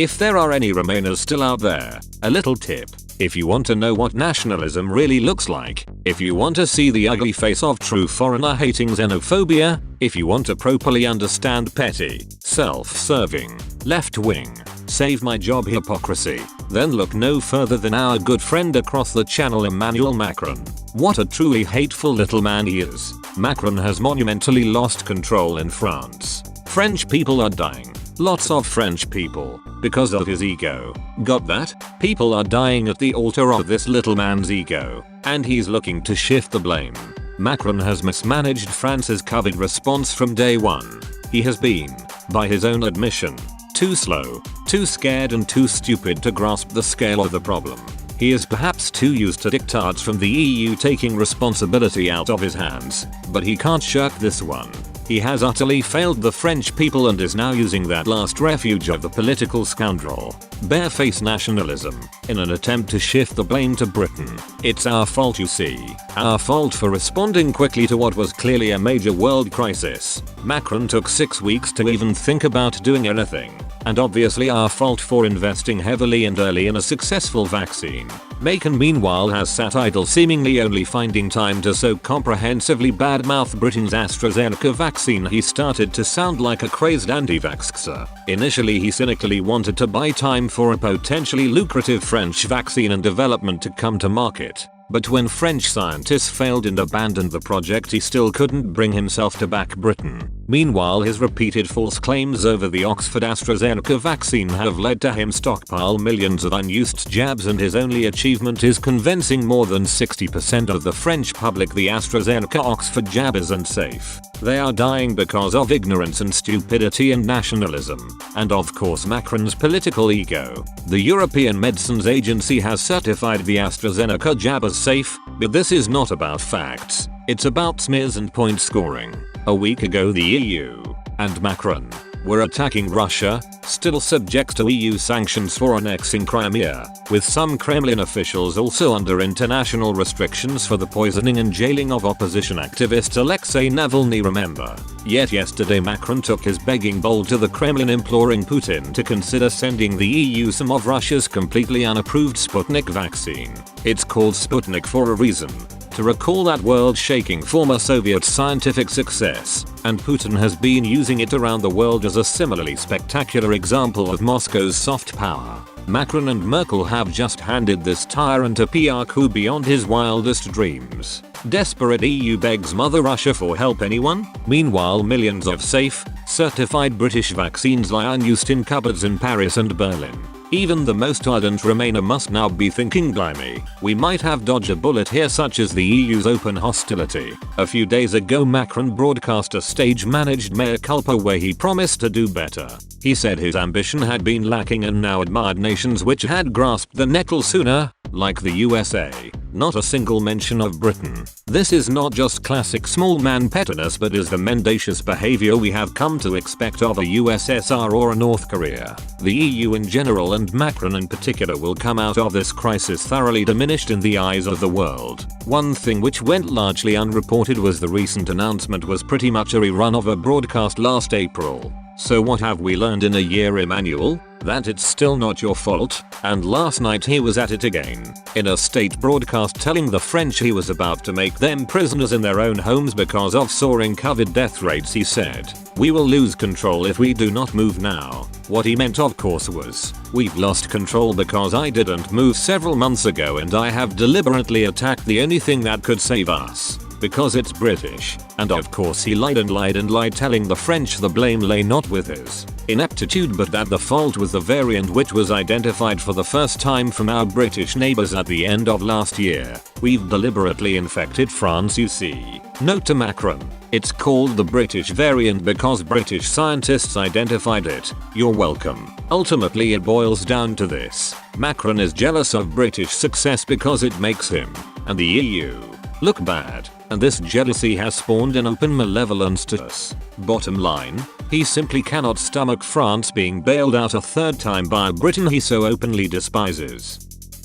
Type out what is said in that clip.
If there are any Remainers still out there, a little tip. If you want to know what nationalism really looks like, if you want to see the ugly face of true foreigner-hating xenophobia, if you want to properly understand petty, self-serving, left-wing, save my job hypocrisy, then look no further than our good friend across the channel, Emmanuel Macron. What a truly hateful little man he is. Macron has monumentally lost control in France. French people are dying. Lots of French people, because of his ego. Got that? People are dying at the altar of this little man's ego, and he's looking to shift the blame. Macron has mismanaged France's COVID response from day one. He has been, by his own admission, too slow, too scared and too stupid to grasp the scale of the problem. He is perhaps too used to diktats from the EU taking responsibility out of his hands, but he can't shirk this one. He has utterly failed the French people and is now using that last refuge of the political scoundrel, barefaced nationalism, in an attempt to shift the blame to Britain. It's our fault, you see. Our fault for responding quickly to what was clearly a major world crisis. Macron took 6 weeks to even think about doing anything. And obviously our fault for investing heavily and early in a successful vaccine. Macron meanwhile has sat idle, seemingly only finding time to so comprehensively badmouth Britain's AstraZeneca vaccine he started to sound like a crazed anti-vaxxer. Initially he cynically wanted to buy time for a potentially lucrative French vaccine and development to come to market. But when French scientists failed and abandoned the project, he still couldn't bring himself to back Britain. Meanwhile, his repeated false claims over the Oxford AstraZeneca vaccine have led to him stockpile millions of unused jabs, and his only achievement is convincing more than 60% of the French public the AstraZeneca Oxford jab isn't safe. They are dying because of ignorance and stupidity and nationalism, and of course Macron's political ego. The European Medicines Agency has certified the AstraZeneca jab as safe, but this is not about facts. It's about smears and point scoring. A week ago the EU and Macron were attacking Russia, still subject to EU sanctions for annexing Crimea, with some Kremlin officials also under international restrictions for the poisoning and jailing of opposition activist Alexei Navalny, remember. Yet yesterday Macron took his begging bowl to the Kremlin, imploring Putin to consider sending the EU some of Russia's completely unapproved Sputnik vaccine. It's called Sputnik for a reason. To recall that world-shaking former Soviet scientific success, and Putin has been using it around the world as a similarly spectacular example of Moscow's soft power. Macron and Merkel have just handed this tyrant a PR coup beyond his wildest dreams. Desperate EU begs Mother Russia for help. Anyone? Meanwhile, millions of safe, certified British vaccines lie unused in cupboards in Paris and Berlin. Even the most ardent Remainer must now be thinking, blimey, we might have dodged a bullet here, such as the EU's open hostility. A few days ago Macron broadcast a stage-managed mea culpa where he promised to do better. He said his ambition had been lacking and now admired nations which had grasped the nettle sooner, like the USA. Not a single mention of Britain. This is not just classic small man pettiness, but is the mendacious behavior we have come to expect of a USSR or a North Korea. The EU in general and Macron in particular will come out of this crisis thoroughly diminished in the eyes of the world. One thing which went largely unreported was the recent announcement was pretty much a rerun of a broadcast last April. So what have we learned in a year, Emmanuel? That it's still not your fault, and last night he was at it again, in a state broadcast telling the French he was about to make them prisoners in their own homes because of soaring COVID death rates. He said, "We will lose control if we do not move now." What he meant of course was, "We've lost control because I didn't move several months ago and I have deliberately attacked the only thing that could save us. Because it's British." And of course he lied and lied and lied, telling the French the blame lay not with his ineptitude but that the fault was the variant which was identified for the first time from our British neighbours at the end of last year. "We've deliberately infected France, you see." Note to Macron, it's called the British variant because British scientists identified it. You're welcome. Ultimately it boils down to this. Macron is jealous of British success because it makes him, and the EU, look bad. And this jealousy has spawned an open malevolence to us. Bottom line, he simply cannot stomach France being bailed out a third time by Britain he so openly despises.